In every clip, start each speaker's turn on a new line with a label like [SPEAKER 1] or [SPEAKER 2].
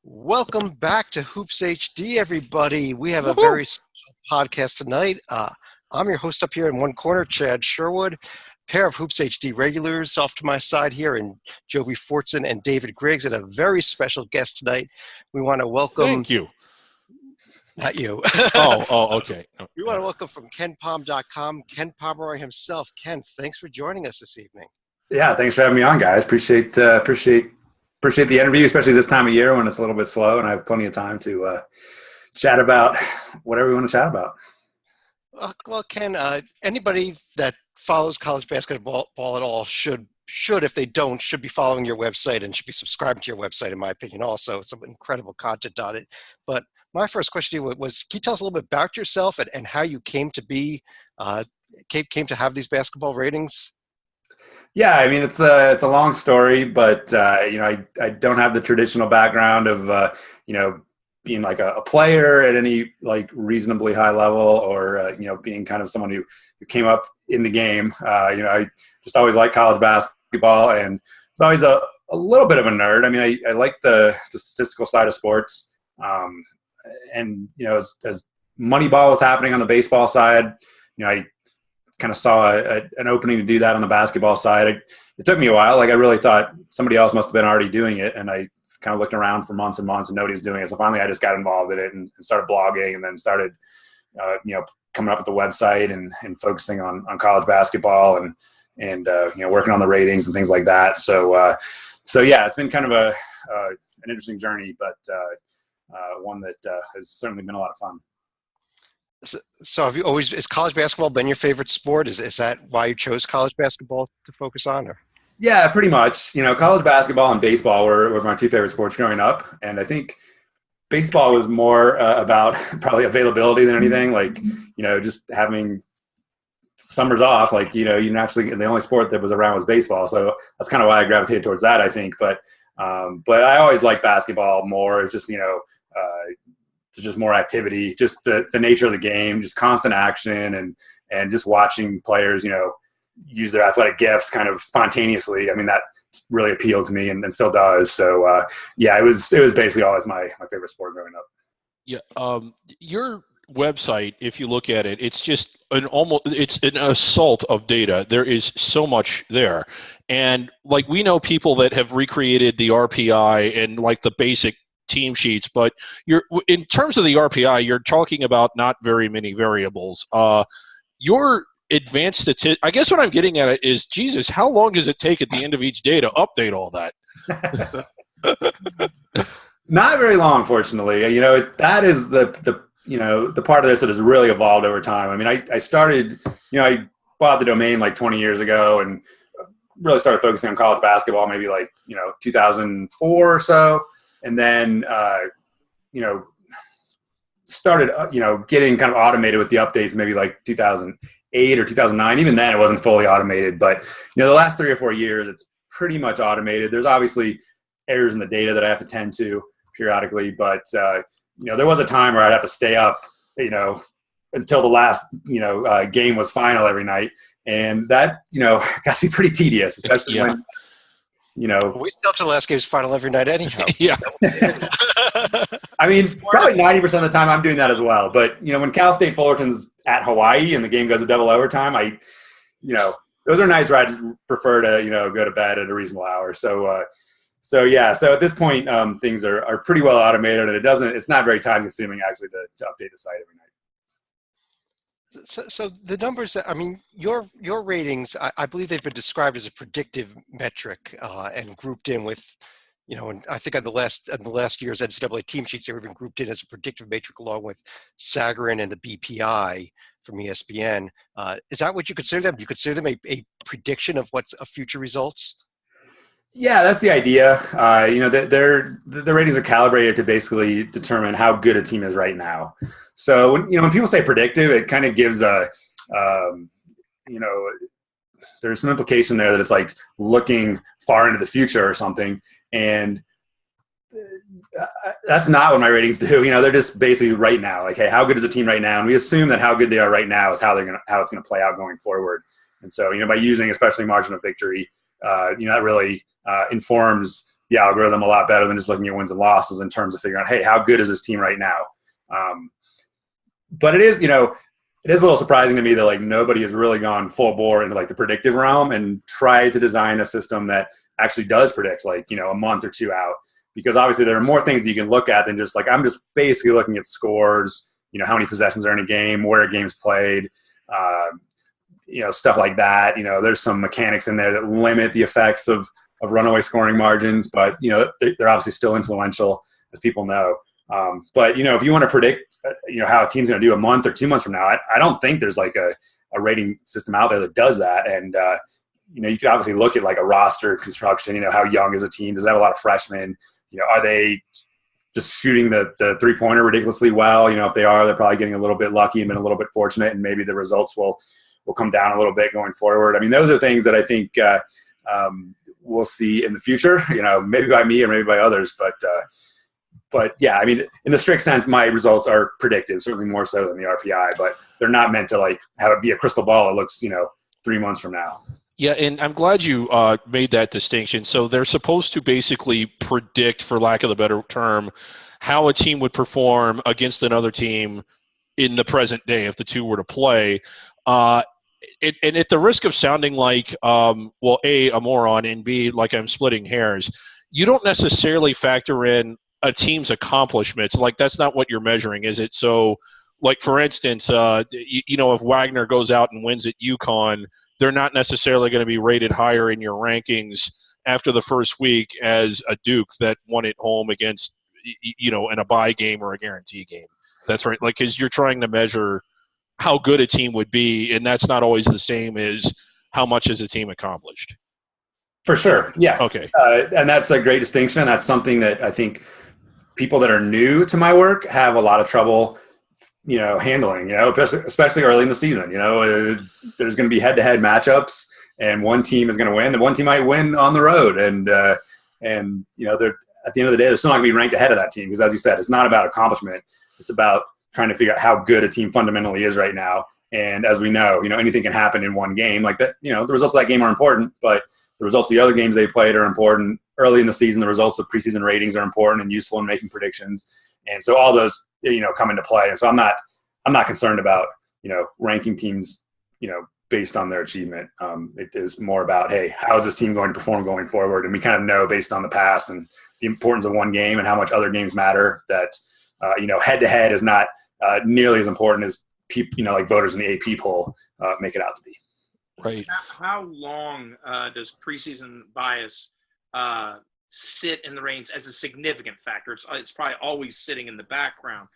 [SPEAKER 1] Welcome back to Hoops HD, everybody. We have a
[SPEAKER 2] Woohoo!
[SPEAKER 1] very special podcast tonight. I'm your host up here in one corner, Chad Sherwood. Pair of Hoops HD regulars off to my side here, and Joby Fortson and David Griggs, and a very special guest tonight. We want to welcome,
[SPEAKER 2] Thank you.
[SPEAKER 1] not you.
[SPEAKER 2] Okay.
[SPEAKER 1] We want to welcome from KenPom.com, Ken Pomeroy himself. Ken, thanks for joining us this evening.
[SPEAKER 3] Yeah, thanks for having me on, guys. Appreciate the interview, especially this time of year when it's a little bit slow and I have plenty of time to chat about whatever we want to chat about.
[SPEAKER 1] Well, Ken, anybody that follows college basketball at all should, if they don't, should be following your website and should be subscribing to your website, in my opinion, also. Some incredible content on it. But my first question to you was, can you tell us a little bit about yourself and how you came to be, came to have these basketball ratings?
[SPEAKER 3] Yeah, I mean it's a long story, but I don't have the traditional background of being like a player at any like reasonably high level, or being kind of someone who came up in the game. I just always liked college basketball and was always a little bit of a nerd. I mean, I like the statistical side of sports, and as Moneyball was happening on the baseball side, I kind of saw an opening to do that on the basketball side. It took me a while. Like I really thought somebody else must have been already doing it, and I kind of looked around for months and months and nobody was doing it. So finally, I just got involved in it and started blogging, and then started, coming up with the website and focusing on college basketball and working on the ratings and things like that. So yeah, it's been kind of an interesting journey, but one that has certainly been a lot of fun.
[SPEAKER 1] So have you always, has college basketball been your favorite sport? Is that why you chose college basketball to focus on? Or?
[SPEAKER 3] Yeah, pretty much. College basketball and baseball were my two favorite sports growing up. And I think baseball was more about probably availability than anything. Like, just having summers off, like, you naturally, the only sport that was around was baseball. So that's kind of why I gravitated towards that, I think. But I always liked basketball more. It's just, just more activity, just the nature of the game, just constant action and just watching players, use their athletic gifts kind of spontaneously. I mean, that really appealed to me and still does. So yeah, it was basically always my favorite sport growing up.
[SPEAKER 2] Yeah. Your website, if you look at it, it's just it's an assault of data. There is so much there. And like, we know people that have recreated the RPI and like the basic team sheets, but in terms of the RPI, you're talking about not very many variables. Your advanced statistics, I guess what I'm getting at is, Jesus, how long does it take at the end of each day to update all that?
[SPEAKER 3] Not very long, fortunately. That is the part of this that has really evolved over time. I mean, I started, I bought the domain like 20 years ago and really started focusing on college basketball maybe like 2004 or so. And then, started, getting kind of automated with the updates, maybe like 2008 or 2009. Even then, it wasn't fully automated. But, the last 3 or 4 years, it's pretty much automated. There's obviously errors in the data that I have to tend to periodically. But, there was a time where I'd have to stay up, until the last, game was final every night. And that, got to be pretty tedious, especially when –
[SPEAKER 1] we still have to the last game's final every night anyhow.
[SPEAKER 2] Yeah.
[SPEAKER 3] I mean, probably 90% of the time I'm doing that as well. But, when Cal State Fullerton's at Hawaii and the game goes to double overtime, those are nights where I'd prefer to, go to bed at a reasonable hour. So yeah. So at this point, things are pretty well automated, and it's not very time consuming actually to update the site every night.
[SPEAKER 1] So the numbers, your ratings, I believe they've been described as a predictive metric and grouped in with, and I think in the last year's NCAA team sheets, they were even grouped in as a predictive metric along with Sagarin and the BPI from ESPN. Is that what you consider them? Do you consider them a prediction of what's of future results?
[SPEAKER 3] Yeah, that's the idea. The ratings are calibrated to basically determine how good a team is right now. So when people say predictive, it kind of gives there's some implication there that it's like looking far into the future or something. And that's not what my ratings do. They're just basically right now. Like, hey, how good is the team right now? And we assume that how good they are right now is how it's going to play out going forward. And so, by using especially margin of victory, that really informs the algorithm a lot better than just looking at wins and losses in terms of figuring out, hey, how good is this team right now? But it is, it is a little surprising to me that like nobody has really gone full bore into like the predictive realm and tried to design a system that actually does predict like, a month or two out, because obviously there are more things that you can look at than just like, I'm just basically looking at scores, how many possessions are in a game, where a game's played, stuff like that. There's some mechanics in there that limit the effects of runaway scoring margins, but they're obviously still influential, as people know. But if you want to predict, how a team's going to do a month or 2 months from now, I don't think there's like a rating system out there that does that. And you can obviously look at like a roster construction. How young is a team? Does it have a lot of freshmen? Are they just shooting the 3-pointer ridiculously well? If they are, they're probably getting a little bit lucky and been a little bit fortunate, and maybe the results will come down a little bit going forward. I mean, those are things that I think we'll see in the future. Maybe by me or maybe by others, but yeah, I mean, in the strict sense, my results are predictive, certainly more so than the RPI, but they're not meant to like have it be a crystal ball that looks 3 months from now.
[SPEAKER 2] Yeah, and I'm glad you made that distinction. So they're supposed to basically predict, for lack of a better term, how a team would perform against another team in the present day if the two were to play. And at the risk of sounding like, well, A, a moron, and B, like I'm splitting hairs, you don't necessarily factor in a team's accomplishments. Like, that's not what you're measuring, is it? So, like, for instance, if Wagner goes out and wins at UConn, they're not necessarily going to be rated higher in your rankings after the first week as a Duke that won at home against, in a bye game or a guarantee game. That's right. Like, because you're trying to measure how good a team would be, and that's not always the same as how much has a team accomplished.
[SPEAKER 3] For sure. Yeah.
[SPEAKER 2] Okay.
[SPEAKER 3] And that's a great distinction. And that's something that I think people that are new to my work have a lot of trouble handling, especially early in the season. There's going to be head-to-head matchups, and one team is going to win, and one team might win on the road. And they're at the end of the day, they're still not going to be ranked ahead of that team, because, as you said, it's not about accomplishment. It's about trying to figure out how good a team fundamentally is right now. And as we know, anything can happen in one game. Like that, the results of that game are important, but the results of the other games they played are important. Early in the season, the results of preseason ratings are important and useful in making predictions. And so all those, come into play. And so I'm not concerned about, ranking teams, based on their achievement. It is more about, hey, how is this team going to perform going forward? And we kind of know based on the past and the importance of one game and how much other games matter that, head-to-head is not nearly as important as people, like voters in the AP poll make it out to be.
[SPEAKER 2] Right.
[SPEAKER 4] How long does preseason bias sit in the reins as a significant factor? It's probably always sitting in the background,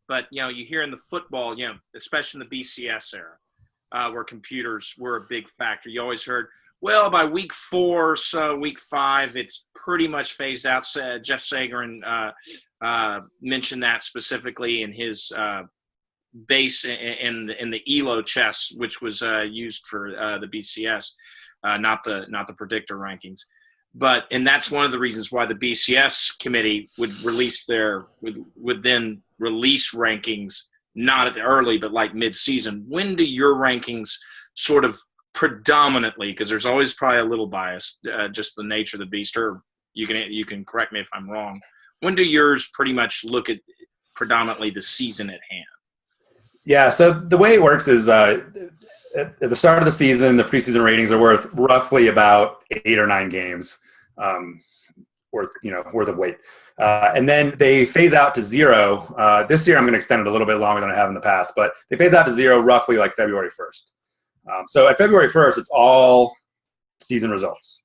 [SPEAKER 4] but you hear in the football, especially in the BCS era, where computers were a big factor. You always heard, well, by week 4, so week 5, it's pretty much phased out. Jeff Sagarin mentioned that specifically in his base in the ELO chess, which was used for the BCS, not the predictor rankings. And that's one of the reasons why the BCS committee would then release rankings not early, but like mid-season. When do your rankings sort of predominantly, because there's always probably a little bias, just the nature of the beast, or you can correct me if I'm wrong. When do yours pretty much look at predominantly the season at hand?
[SPEAKER 3] Yeah, so the way it works is at the start of the season, the preseason ratings are worth roughly about 8 or 9 games worth of weight. And then they phase out to 0. This year I'm going to extend it a little bit longer than I have in the past, but they phase out to 0 roughly like February 1st. So at February 1st, it's all season results.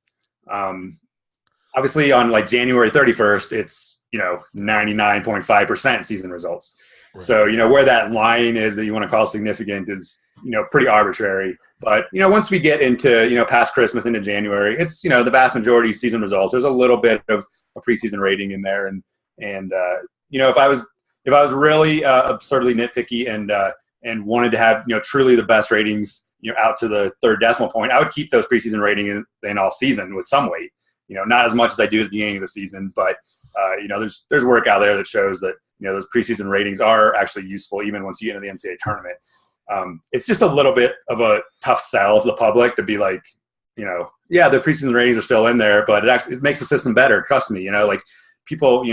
[SPEAKER 3] Obviously on like January 31st, it's 99.5% season results. Right. So, where that line is that you want to call significant is, pretty arbitrary. But, once we get into, past Christmas into January, it's, the vast majority of season results. There's a little bit of a preseason rating in there. And if I was really absurdly nitpicky and wanted to have, truly the best ratings, out to the third decimal point, I would keep those preseason ratings in all season with some weight. Not as much as I do at the beginning of the season, but there's work out there that shows that those preseason ratings are actually useful even once you get into the NCAA tournament. It's just a little bit of a tough sell to the public to be like, yeah, the preseason ratings are still in there, but it makes the system better. Trust me, like people,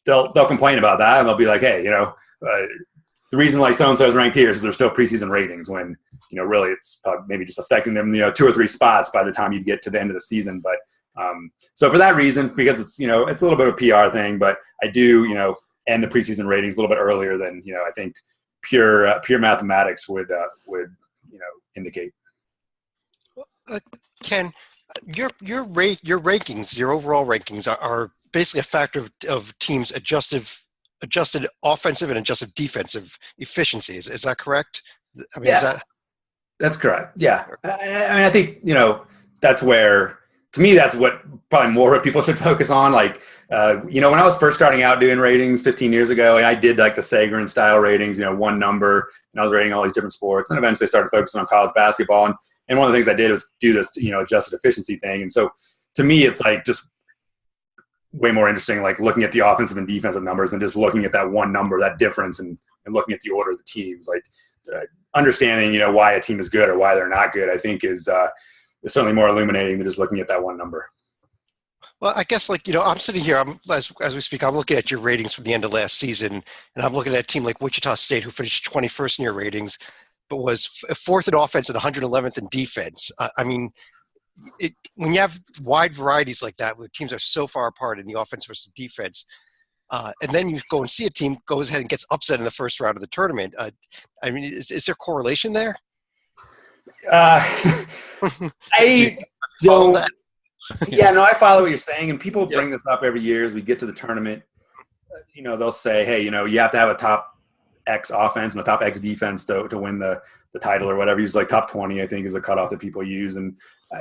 [SPEAKER 3] they'll complain about that, and they'll be like, hey, the reason like so-and-so is ranked here is there's still preseason ratings when, really it's maybe just affecting them, 2 or 3 spots by the time you get to the end of the season. But so for that reason, because it's, it's a little bit of a PR thing, but I do, end the preseason ratings a little bit earlier than, I think pure mathematics would indicate.
[SPEAKER 1] Ken, your rankings, your overall rankings are basically a factor of teams' adjusted offensive and adjusted defensive efficiency. Is that correct? I mean,
[SPEAKER 3] yeah, that's correct. Yeah, I mean, I think that's where, to me, that's what probably more what people should focus on. Like, when I was first starting out doing ratings 15 years ago, and I did like the Sagarin style ratings, one number, and I was rating all these different sports, and eventually started focusing on college basketball. And one of the things I did was do this, adjusted efficiency thing. And so to me, it's like just way more interesting, like looking at the offensive and defensive numbers and just looking at that one number, that difference, and looking at the order of the teams. Like understanding, why a team is good or why they're not good, I think is certainly more illuminating than just looking at that one number.
[SPEAKER 1] Well, I guess I'm sitting here, as we speak, I'm looking at your ratings from the end of last season, and I'm looking at a team like Wichita State who finished 21st in your ratings, but was 4th in offense and 111th in defense. I mean, when you have wide varieties like that, where teams are so far apart in the offense versus defense, and then you go and see a team goes ahead and gets upset in the first round of the tournament. I mean, is there correlation there?
[SPEAKER 3] I don't. Yeah, no, I follow what you're saying, and people bring this up every year as we get to the tournament. They'll say, hey, you have to have a top X offense and a top X defense to win the title or whatever. Use like top 20, I think, is the cutoff that people use, and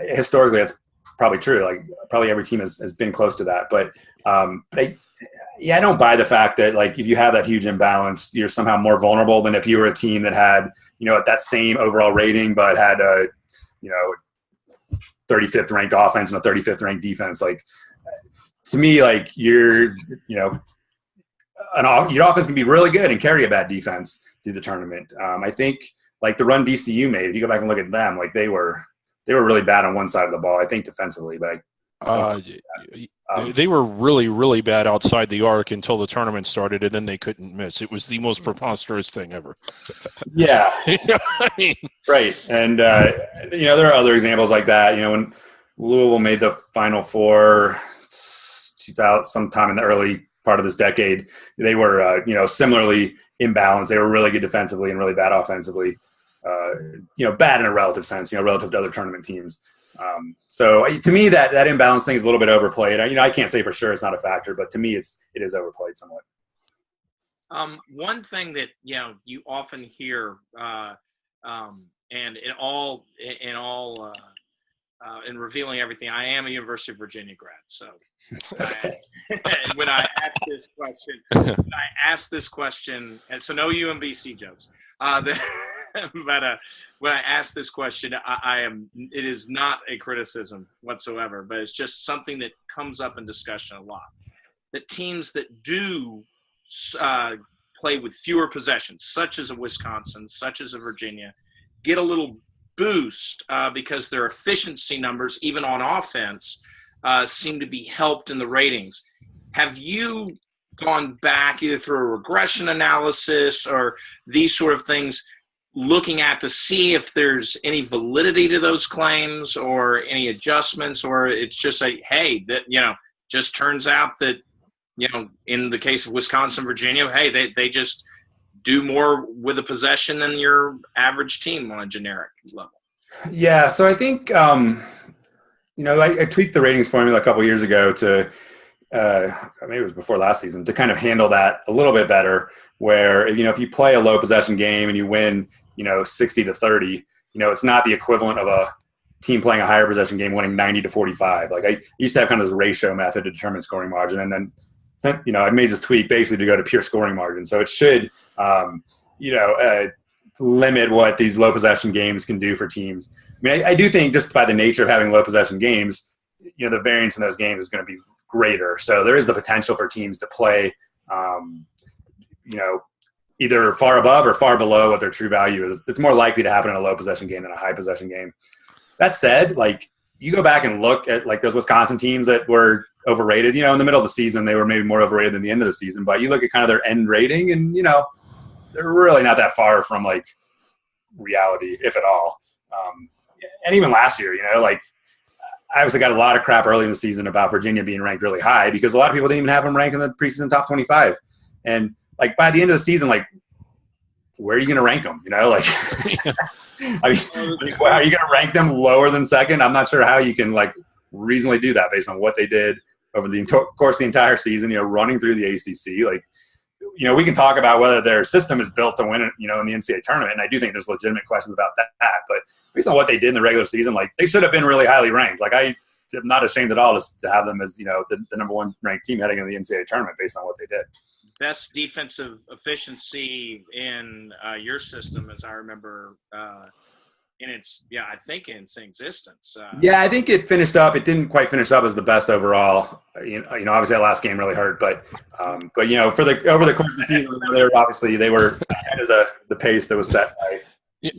[SPEAKER 3] historically that's probably true. Like probably every team has been close to that, but I don't buy the fact that like if you have that huge imbalance, you're somehow more vulnerable than if you were a team that had that same overall rating but had a 35th ranked offense and a 35th ranked defense. Like to me, like your offense can be really good and carry a bad defense through the tournament. I think like the run DCU made, if you go back and look at them, like they were really bad on one side of the ball, I think defensively, but
[SPEAKER 2] they were really, really bad outside the arc until the tournament started, and then they couldn't miss. It was the most preposterous thing ever.
[SPEAKER 3] Yeah.
[SPEAKER 2] I mean,
[SPEAKER 3] right. And, there are other examples like that. When Louisville made the Final Four 2000, sometime in the early part of this decade, they were, similarly imbalanced. They were really good defensively and really bad offensively. Bad in a relative sense, relative to other tournament teams. So to me, that imbalance thing is a little bit overplayed. I can't say for sure it's not a factor, but to me, it is overplayed somewhat.
[SPEAKER 4] One thing that you often hear, and in revealing everything, I am a University of Virginia grad. So when I ask this question, and so no UMBC jokes. But when I ask this question, it is not a criticism whatsoever, but it's just something that comes up in discussion a lot. That teams that do play with fewer possessions, such as a Wisconsin, such as a Virginia, get a little boost because their efficiency numbers, even on offense, seem to be helped in the ratings. Have you gone back either through a regression analysis or these sort of things, looking at to see if there's any validity to those claims or any adjustments, or it's just hey, that just turns out that in the case of Wisconsin, Virginia, hey, they just do more with a possession than your average team on a generic level?
[SPEAKER 3] Yeah, so I think I tweaked the ratings formula a couple of years ago to maybe it was before last season, to kind of handle that a little bit better, where if you play a low possession game and you win 60-30, it's not the equivalent of a team playing a higher possession game winning 90-45. Like I used to have kind of this ratio method to determine scoring margin, and then I made this tweak basically to go to pure scoring margin. So it should limit what these low possession games can do for teams. I mean, I do think just by the nature of having low possession games, the variance in those games is going to be greater. So there is the potential for teams to play, either far above or far below what their true value is. It's more likely to happen in a low possession game than a high possession game. That said, like you go back and look at like those Wisconsin teams that were overrated, in the middle of the season, they were maybe more overrated than the end of the season, but you look at kind of their end rating and, they're really not that far from like reality, if at all. And even last year, like I obviously got a lot of crap early in the season about Virginia being ranked really high because a lot of people didn't even have them ranked in the preseason top 25. And like by the end of the season, like where are you going to rank them? Like, I mean, are you going to rank them lower than second? I'm not sure how you can like reasonably do that based on what they did over the course of the entire season, running through the ACC. Like, we can talk about whether their system is built to win it, in the NCAA tournament. And I do think there's legitimate questions about that. But based on what they did in the regular season, like they should have been really highly ranked. Like I am not ashamed at all to have them as, the number one ranked team heading into the NCAA tournament based on what they did.
[SPEAKER 4] Best defensive efficiency in your system, as I remember, I think in its existence.
[SPEAKER 3] Yeah, I think it finished up. It didn't quite finish up as the best overall. Obviously that last game really hurt, but for over the course of the season, they were ahead of the pace that was set by.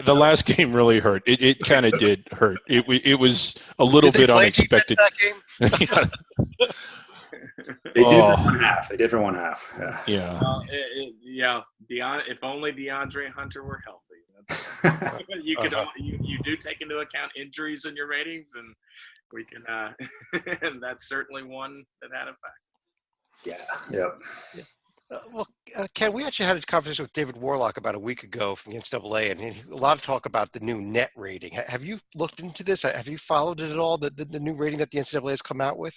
[SPEAKER 2] The last game really hurt. It kind of did hurt. It was a little bit unexpected.
[SPEAKER 1] That game?
[SPEAKER 3] They did for one half.
[SPEAKER 2] Yeah.
[SPEAKER 4] If only DeAndre Hunter were healthy. You do take into account injuries in your ratings, and we can. And that's certainly one that had effect.
[SPEAKER 3] Yeah. Yep.
[SPEAKER 1] Ken, we actually had a conversation with David Warlock about a week ago from the NCAA, and a lot of talk about the new net rating. Have you looked into this? Have you followed it at all? The new rating that the NCAA has come out with?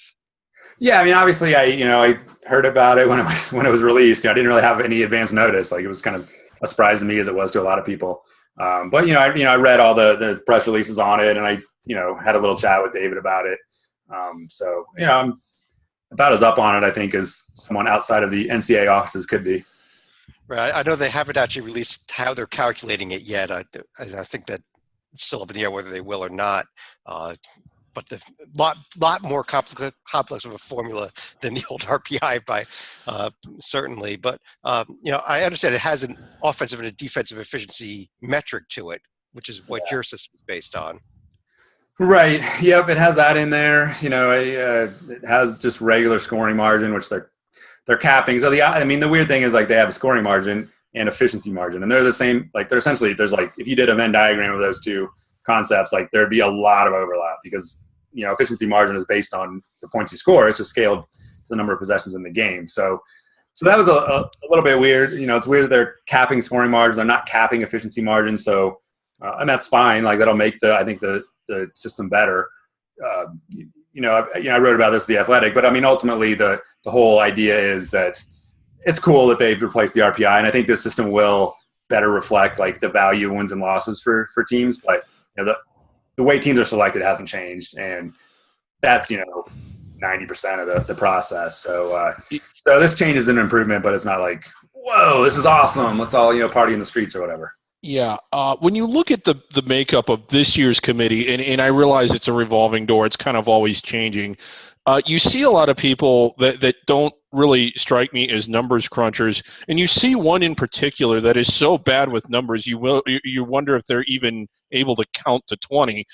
[SPEAKER 3] Yeah, I mean, obviously, I heard about it when it was released. I didn't really have any advance notice. Like it was kind of a surprise to me, as it was to a lot of people. But I read all the press releases on it, and I had a little chat with David about it. So I'm about as up on it, I think, as someone outside of the NCAA offices could be.
[SPEAKER 1] Right. I know they haven't actually released how they're calculating it yet. I think that it's still up in the air whether they will or not. But the lot more complex of a formula than the old RPI by certainly. But I understand it has an offensive and a defensive efficiency metric to it, which is what your system is based on.
[SPEAKER 3] Right. Yep. It has that in there. It has just regular scoring margin, which they're capping. So the weird thing is like they have a scoring margin and efficiency margin, and they're the same. Like they're essentially there's like if you did a Venn diagram of those two concepts, like there'd be a lot of overlap because efficiency margin is based on the points you score. It's just scaled to the number of possessions in the game. So that was a little bit weird. It's weird they're capping scoring margin. They're not capping efficiency margin. So, and that's fine. Like that'll make the system better. I wrote about this in The Athletic, but I mean, ultimately the whole idea is that it's cool that they've replaced the RPI. And I think this system will better reflect like the value of wins and losses for teams. But the way teams are selected hasn't changed, and that's 90% of the process. So this change is an improvement, but it's not like, whoa, this is awesome. Let's all party in the streets or whatever.
[SPEAKER 2] Yeah. When you look at the makeup of this year's committee, and I realize it's a revolving door, it's kind of always changing. You see a lot of people that don't really strike me as numbers crunchers, and you see one in particular that is so bad with numbers you wonder if they're even able to count to 20.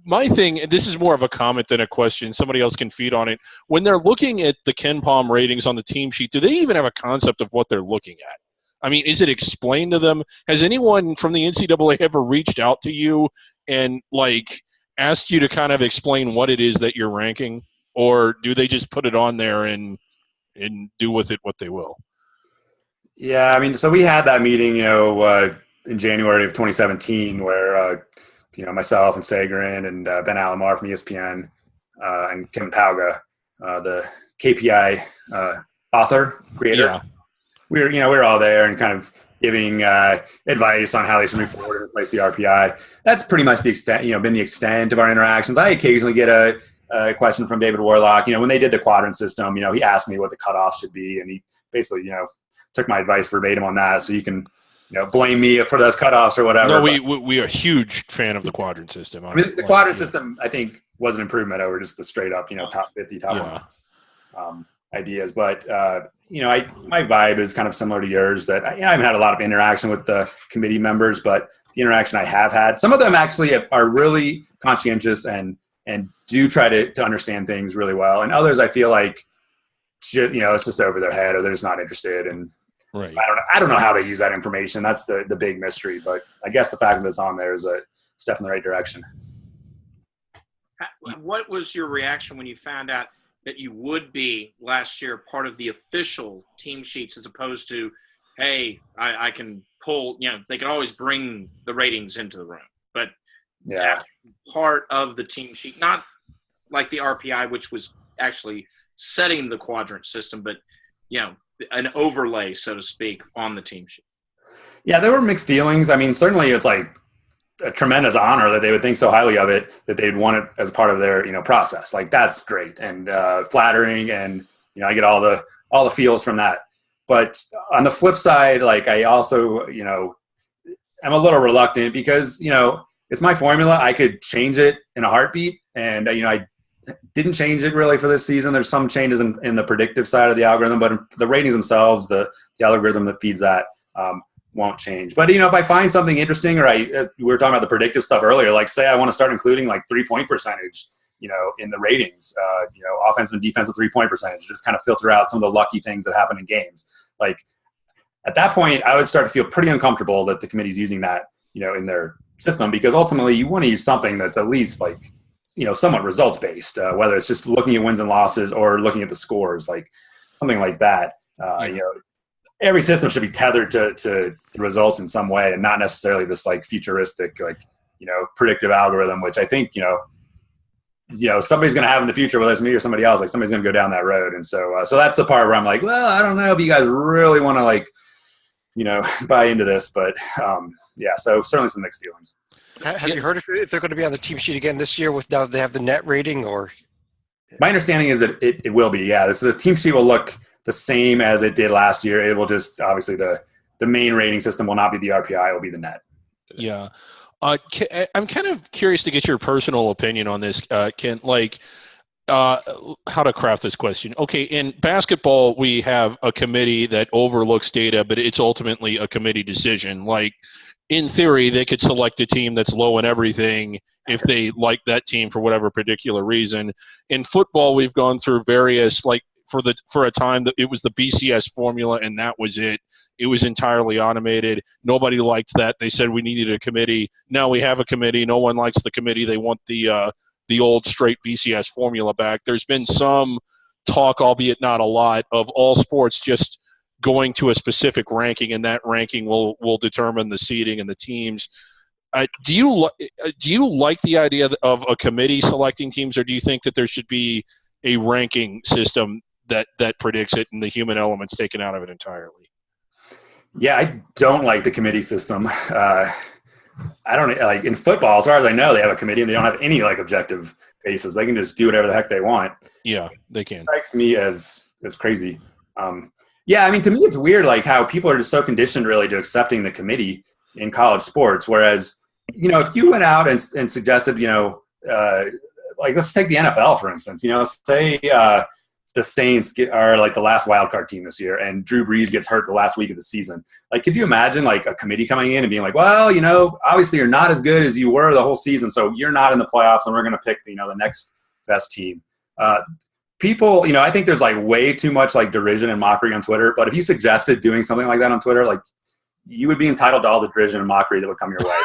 [SPEAKER 2] My thing, and this is more of a comment than a question, somebody else can feed on it. When they're looking at the Ken Pom ratings on the team sheet, do they even have a concept of what they're looking at? I mean, is it explained to them? Has anyone from the NCAA ever reached out to you and like asked you to kind of explain what it is that you're ranking, or do they just put it on there and do with it what they will?
[SPEAKER 3] Yeah, I mean, so we had that meeting, in January of 2017, where myself and Sagarin and Ben Alamar from ESPN and Kim Pauga, the KPI author creator.
[SPEAKER 2] Yeah.
[SPEAKER 3] We were all there and kind of giving advice on how they should move forward and replace the RPI. That's pretty much the extent, been the extent of our interactions. I occasionally get a question from David Warlock. When they did the quadrant system, he asked me what the cutoff should be, and he basically, took my advice verbatim on that. So you can, blame me for those cutoffs or whatever.
[SPEAKER 2] No, we are a huge fan of the quadrant system.
[SPEAKER 3] I mean, the quadrant system, I think, was an improvement over just the straight up, top 50, top 100 ideas. But my vibe is kind of similar to yours. That I haven't had a lot of interaction with the committee members, but the interaction I have had. Some of them actually are really conscientious and do try to understand things really well. And others I feel like, it's just over their head or they're just not interested. And
[SPEAKER 2] Right.
[SPEAKER 3] so I don't know how they use that information. That's the big mystery. But I guess the fact that it's on there is a step in the right direction.
[SPEAKER 4] What was your reaction when you found out that you would be last year part of the official team sheets as opposed to, hey, I can pull, they can always bring the ratings into the room, but part of the team sheet, not like the RPI, which was actually setting the quadrant system, but, an overlay, so to speak, on the team sheet.
[SPEAKER 3] Yeah, there were mixed feelings. I mean, certainly it's like a tremendous honor that they would think so highly of it that they'd want it as part of their process. Like that's great and flattering, and I get all the feels from that. But on the flip side, like I also I'm a little reluctant because it's my formula. I could change it in a heartbeat, and I didn't change it really for this season. There's some changes in the predictive side of the algorithm, but the ratings themselves, the algorithm that feeds that won't change. But if I find something interesting, or we were talking about the predictive stuff earlier, like say I want to start including like 3-point percentage, in the ratings, offensive and defensive 3-point percentage, just kind of filter out some of the lucky things that happen in games. Like at that point, I would start to feel pretty uncomfortable that the committee's using that, in their system, because ultimately you want to use something that's at least like, somewhat results based, whether it's just looking at wins and losses or looking at the scores, like something like that. Every system should be tethered to the results in some way, and not necessarily this like futuristic, like, predictive algorithm, which I think, somebody's going to have in the future, whether it's me or somebody else, like somebody's going to go down that road. And so that's the part where I'm like, well, I don't know if you guys really want to like, buy into this, but so certainly some mixed feelings.
[SPEAKER 1] Have you heard if they're going to be on the team sheet again this year now that they have the net rating? Or
[SPEAKER 3] my understanding is that it will be. Yeah, the team sheet will look the same as it did last year. It will just obviously the main rating system will not be the RPI; it will be the net.
[SPEAKER 2] Yeah, I'm kind of curious to get your personal opinion on this, Ken. Like, how to craft this question? Okay, in basketball, we have a committee that overlooks data, but it's ultimately a committee decision. Like, in theory, they could select a team that's low in everything if they like that team for whatever particular reason. In football, we've gone through various, like for a time that it was the BCS formula, and that was it. It was entirely automated. Nobody liked that. They said we needed a committee. Now we have a committee. No one likes the committee. They want the old straight BCS formula back. There's been some talk, albeit not a lot, of all sports just going to a specific ranking, and that ranking will determine the seeding and the teams. Do you like the idea of a committee selecting teams, or do you think that there should be a ranking system that predicts it and the human element's taken out of it entirely?
[SPEAKER 3] Yeah, I don't like the committee system. I don't like in football, as far as I know, they have a committee and they don't have any like objective basis. They can just do whatever the heck they want.
[SPEAKER 2] Yeah, they can.
[SPEAKER 3] It strikes me as crazy. Yeah, I mean, to me, it's weird, like how people are just so conditioned really to accepting the committee in college sports. Whereas, if you went out and suggested, like let's take the NFL, for instance, say the Saints are like the last wild card team this year and Drew Brees gets hurt the last week of the season. Like, could you imagine like a committee coming in and being like, well, obviously you're not as good as you were the whole season, so you're not in the playoffs and we're going to pick, the next best team. People, I think there's like way too much like derision and mockery on Twitter. But if you suggested doing something like that on Twitter, like you would be entitled to all the derision and mockery that would come your way.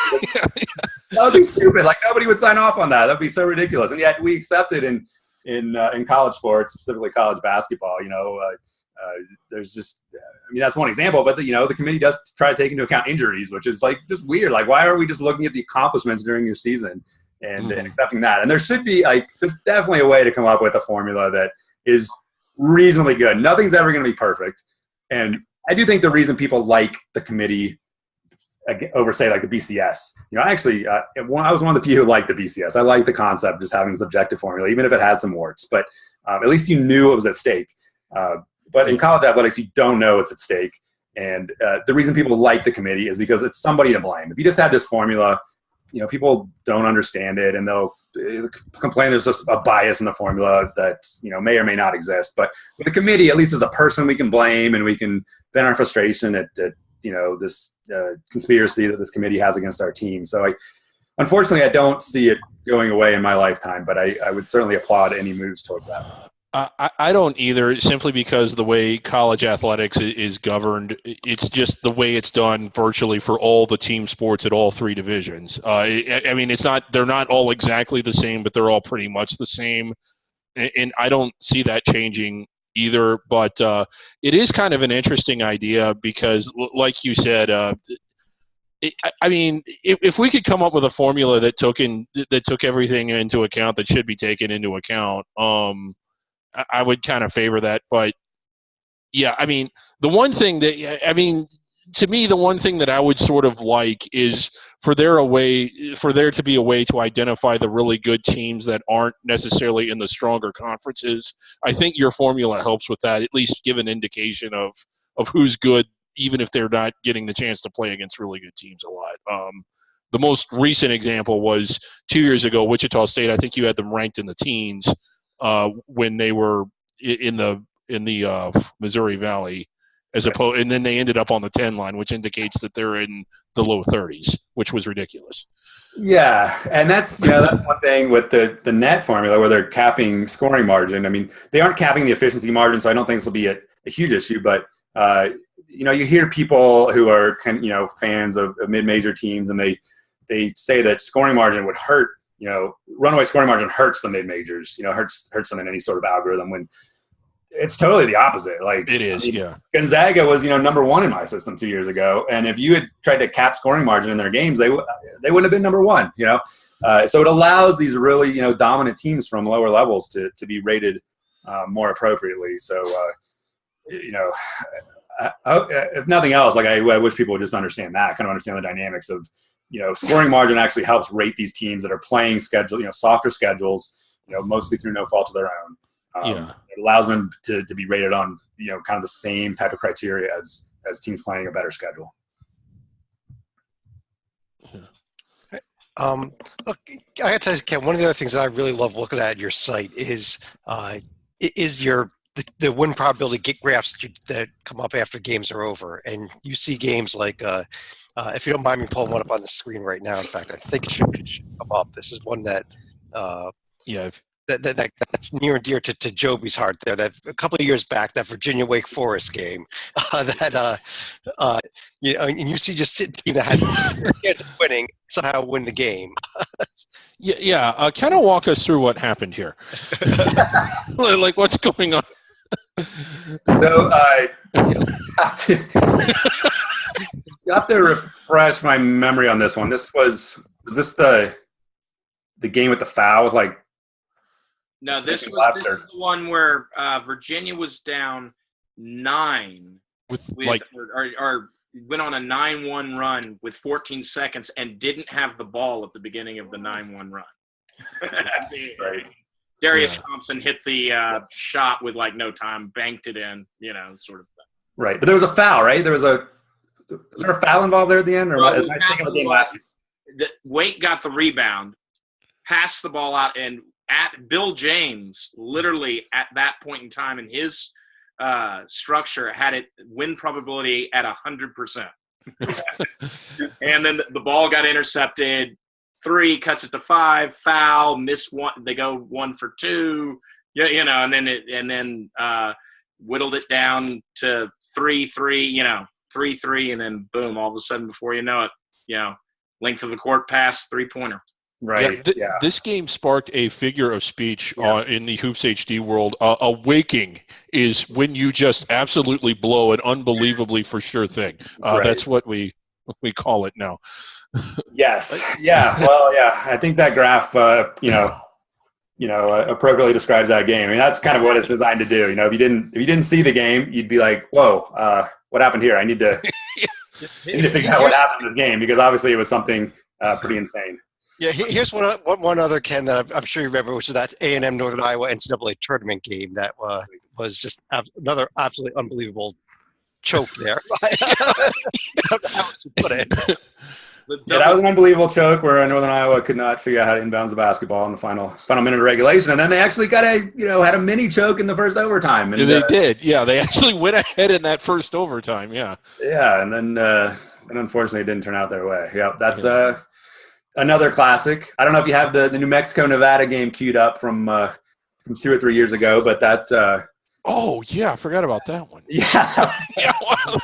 [SPEAKER 3] That would be stupid. Like nobody would sign off on that. That'd be so ridiculous. And yet we accept it in college sports, specifically college basketball. There's just, that's one example. But the committee does try to take into account injuries, which is like just weird. Like why are we just looking at the accomplishments during your season? And accepting that. And there should be there's definitely a way to come up with a formula that is reasonably good. Nothing's ever going to be perfect. And I do think the reason people like the committee over, say, like the BCS, actually, I was one of the few who liked the BCS. I like the concept of just having this objective formula, even if it had some warts. But at least you knew it was at stake. But in college athletics, you don't know it's at stake. And the reason people like the committee is because it's somebody to blame. If you just had this formula, people don't understand it and they'll complain there's just a bias in the formula that, may or may not exist. But with the committee, at least there's a person we can blame and we can vent our frustration at this conspiracy that this committee has against our team. So unfortunately, I don't see it going away in my lifetime, but I would certainly applaud any moves towards that.
[SPEAKER 2] I don't either, simply because the way college athletics is governed, it's just the way it's done virtually for all the team sports at all three divisions. I mean, they're not all exactly the same, but they're all pretty much the same. And I don't see that changing either. But it is kind of an interesting idea because, like you said, I mean, if we could come up with a formula that took everything into account that should be taken into account, I would kind of favor that. But yeah, I mean, to me, the one thing that I would sort of like is for there to be a way to identify the really good teams that aren't necessarily in the stronger conferences. I think your formula helps with that, at least give an indication of who's good, even if they're not getting the chance to play against really good teams a lot. The most recent example was 2 years ago, Wichita State. I think you had them ranked in the teens when they were in the Missouri Valley, and then they ended up on the 10 line, which indicates that they're in the low 30s, which was ridiculous.
[SPEAKER 3] Yeah, and that's one thing with the net formula where they're capping scoring margin. I mean, they aren't capping the efficiency margin, so I don't think this will be a huge issue. But you hear people who are fans of mid-major teams, and they say that scoring margin would hurt. Runaway scoring margin hurts the mid-majors. Hurts them in any sort of algorithm, when it's totally the opposite. Like,
[SPEAKER 2] it is. Yeah.
[SPEAKER 3] Gonzaga was number one in my system 2 years ago, and if you had tried to cap scoring margin in their games, they wouldn't have been number one. So it allows these really dominant teams from lower levels to be rated more appropriately. So if nothing else, like I wish people would just understand the dynamics of scoring margin actually helps rate these teams that are playing softer schedules, mostly through no fault of their own. It allows them to be rated on kind of the same type of criteria as teams playing a better schedule.
[SPEAKER 1] Look, I got to tell you, Ken, one of the other things that I really love looking at your site is the win probability graphs that come up after games are over, and you see games like if you don't mind me pulling one up on the screen right now. In fact, I think it should come up. This is one that that's near and dear to Joby's heart there. That a couple of years back, that Virginia Wake Forest game, and you see just a team that had a chance of winning somehow win the game.
[SPEAKER 2] Kind of walk us through what happened here. Like, what's going on?
[SPEAKER 3] So you have to refresh my memory on this one. Was this the game with the foul with like?
[SPEAKER 4] No, this is the one where Virginia was down 9 or went on a 9-1 run with 14 seconds and didn't have the ball at the beginning of the 9-1 run.
[SPEAKER 3] Right.
[SPEAKER 4] Darius Thompson hit the shot with like no time, banked it in, sort of thing.
[SPEAKER 3] Right, but there was a foul, right? Was there a foul involved there at the end, or am I thinking of the game last year?
[SPEAKER 4] Wake got the rebound, passed the ball out, and Bill James, literally at that point in time in his structure, had it win probability at 100%. And then the ball got intercepted. 3 cuts it to 5, foul, miss 1. They go 1 for 2, and then whittled it down to 3-3, 3-3, and then boom, all of a sudden, before you know it, length of the court pass, 3-pointer.
[SPEAKER 3] Right.
[SPEAKER 2] This game sparked a figure of speech in the Hoops HD world. A waking is when you just absolutely blow an unbelievably for sure thing. That's what we call it now.
[SPEAKER 3] Yes. Yeah. Well, yeah. I think that graph, appropriately describes that game. I mean, that's kind of what it's designed to do. If you didn't see the game, you'd be like, "Whoa, what happened here? I need to figure out what happened in this game," because obviously it was something pretty insane.
[SPEAKER 1] Yeah, here's one other, Ken, that I'm sure you remember, which is that A&M Northern Iowa NCAA tournament game that was just another absolutely unbelievable choke there. I don't know how to put it.
[SPEAKER 3] Yeah, that was an unbelievable choke where Northern Iowa could not figure out how to inbounds the basketball in the final minute of regulation, and then they actually had a mini choke in the first overtime. And
[SPEAKER 2] yeah, they did. Yeah, they actually went ahead in that first overtime. Yeah.
[SPEAKER 3] Yeah, and then unfortunately it didn't turn out their way. Yeah, that's another classic. I don't know if you have the New Mexico Nevada game queued up from 2 or 3 years ago, but that.
[SPEAKER 2] Oh yeah, I forgot about that one.
[SPEAKER 3] Yeah,
[SPEAKER 2] Yeah, wow,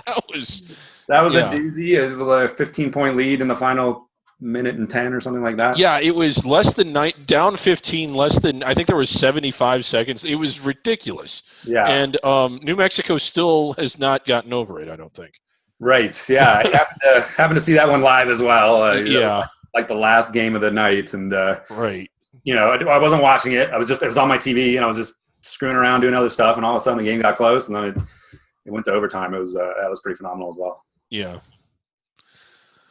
[SPEAKER 2] that was
[SPEAKER 3] a doozy. It was a 15-point lead in the final minute and 10 or something like that.
[SPEAKER 2] Yeah, it was less than down 15, less than, I think there was 75 seconds. It was ridiculous.
[SPEAKER 3] Yeah.
[SPEAKER 2] And New Mexico still has not gotten over it, I don't think.
[SPEAKER 3] Right. Yeah, I happened to see that one live as well.
[SPEAKER 2] Yeah.
[SPEAKER 3] Like the last game of the night, and
[SPEAKER 2] right.
[SPEAKER 3] I wasn't watching it. It was on my TV, and I was just screwing around doing other stuff, and all of a sudden the game got close, and then it went to overtime. It was that was pretty phenomenal as well.
[SPEAKER 2] Yeah.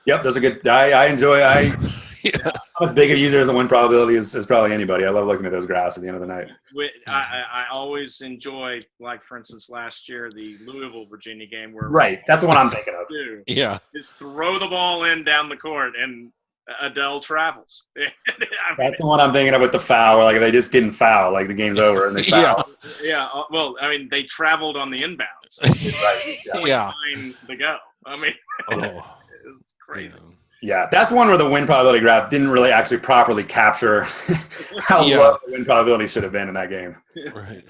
[SPEAKER 3] Yep, those are good. I enjoy. I'm as big a user as the win probability as probably anybody. I love looking at those graphs at the end of the night.
[SPEAKER 4] I always enjoy, like for instance, last year the Louisville Virginia game where
[SPEAKER 3] that's the one I'm thinking of.
[SPEAKER 2] Yeah,
[SPEAKER 4] just throw the ball in down the court and Adele travels.
[SPEAKER 3] That's the one I'm thinking of with the foul. Like if they just didn't foul, like the game's over and they foul.
[SPEAKER 4] Yeah. Well, I mean, they traveled on the inbounds.
[SPEAKER 3] Right.
[SPEAKER 4] Yeah. To go. I mean, it's crazy.
[SPEAKER 3] Yeah, that's one where the win probability graph didn't really actually properly capture how low the win probability should have been in that game.
[SPEAKER 2] Right.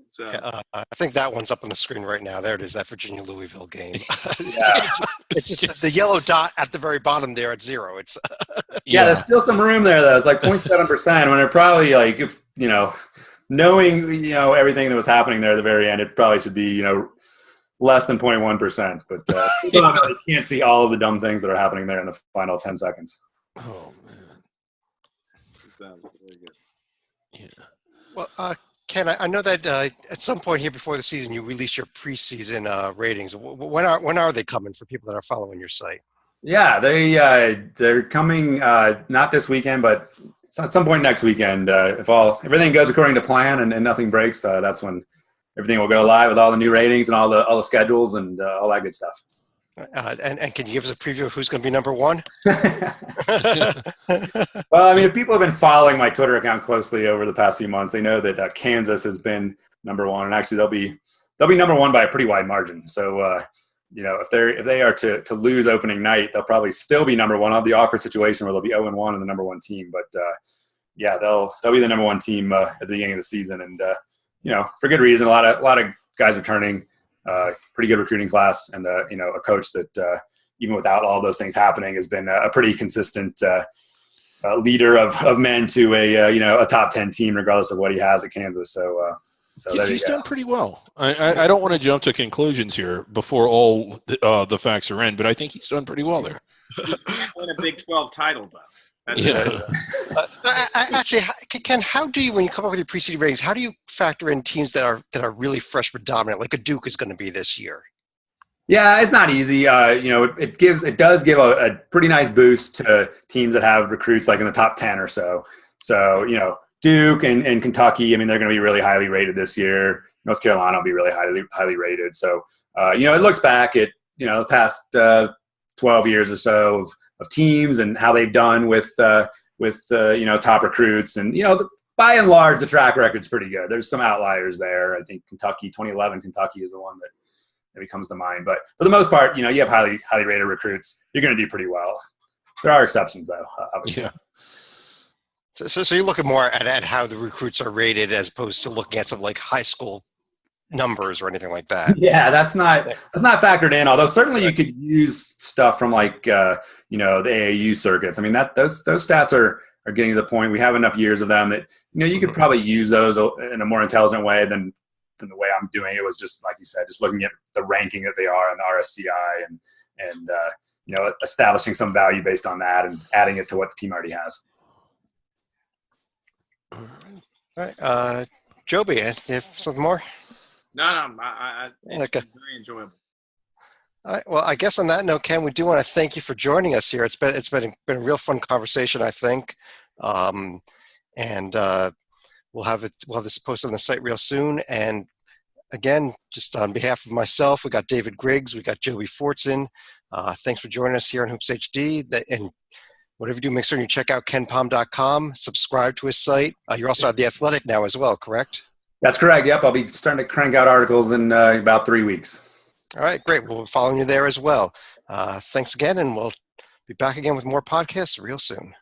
[SPEAKER 4] So.
[SPEAKER 1] I think that one's up on the screen right now. There it is, that Virginia-Louisville game.
[SPEAKER 3] Yeah.
[SPEAKER 1] It's just the yellow dot at the very bottom there at 0. It's
[SPEAKER 3] there's still some room there, though. It's like 0.7%, when it probably, like, if knowing, everything that was happening there at the very end, it probably should be, less than 0.1%. But people really can't see all of the dumb things that are happening there in the final 10 seconds.
[SPEAKER 2] Oh, man.
[SPEAKER 4] That sounds really good.
[SPEAKER 2] Yeah.
[SPEAKER 1] Well, Ken, I know that at some point here before the season, you release your preseason ratings. When are they coming for people that are following your site?
[SPEAKER 3] Yeah, they're coming not this weekend, but at some point next weekend. If everything goes according to plan and nothing breaks, that's when everything will go live with all the new ratings and all the schedules and all that good stuff.
[SPEAKER 1] And can you give us a preview of who's going to be number one?
[SPEAKER 3] Well, I mean, if people have been following my Twitter account closely over the past few months, they know that Kansas has been number one, and actually they'll be number one by a pretty wide margin. So, if they are to lose opening night, they'll probably still be number one. I'll have the awkward situation where they'll be 0-1 in the number one team, but they'll be the number one team at the beginning of the season, and for good reason. A lot of guys returning. Pretty good recruiting class, and a coach that even without all those things happening has been a pretty consistent leader of men to a top 10 team, regardless of what he has at Kansas. So
[SPEAKER 2] he's done pretty well. I don't want to jump to conclusions here before all the facts are in, but I think he's done pretty well there.
[SPEAKER 4] He's won a Big 12 title, though.
[SPEAKER 1] Actually, Ken, how do you, when you come up with your preseason ratings, how do you factor in teams that are really freshman dominant, like a Duke is going to be this year?
[SPEAKER 3] Yeah, it's not easy. It does give a pretty nice boost to teams that have recruits like in the top 10 or so. So Duke and Kentucky, I mean, they're going to be really highly rated this year. North Carolina will be really highly rated. So it looks back at the past 12 years or so of teams and how they've done with top recruits, and by and large the track record's pretty good. There's some outliers there. I think 2011 Kentucky is the one that maybe comes to mind, but for the most part, you have highly rated recruits. You're going to do pretty well. There are exceptions though, obviously.
[SPEAKER 2] Yeah.
[SPEAKER 1] So you're looking more at how the recruits are rated as opposed to looking at some like high school numbers or anything like that.
[SPEAKER 3] Yeah, that's not factored in. Although certainly you could use stuff from like the AAU circuits. I mean those stats are getting to the point. We have enough years of them that you could probably use those in a more intelligent way than the way I'm doing it. Was just like you said, just looking at the ranking that they are in the RSCI and establishing some value based on that and adding it to what the team already has.
[SPEAKER 1] All right, Joby, you have something more?
[SPEAKER 4] No, it's been very enjoyable.
[SPEAKER 1] All right, well, I guess on that note, Ken, we do want to thank you for joining us here. It's been a real fun conversation, I think, and we'll have this posted on the site real soon. And again, just on behalf of myself, we got David Griggs, we got Joby Fortson, Thanks for joining us here on Hoops HD. And whatever you do, make sure you check out kenpom.com, subscribe to his site. You're also at The Athletic now as well, correct?
[SPEAKER 3] That's correct. Yep. I'll be starting to crank out articles in about 3 weeks.
[SPEAKER 1] All right, great. We'll be following you there as well. Thanks again, and we'll be back again with more podcasts real soon.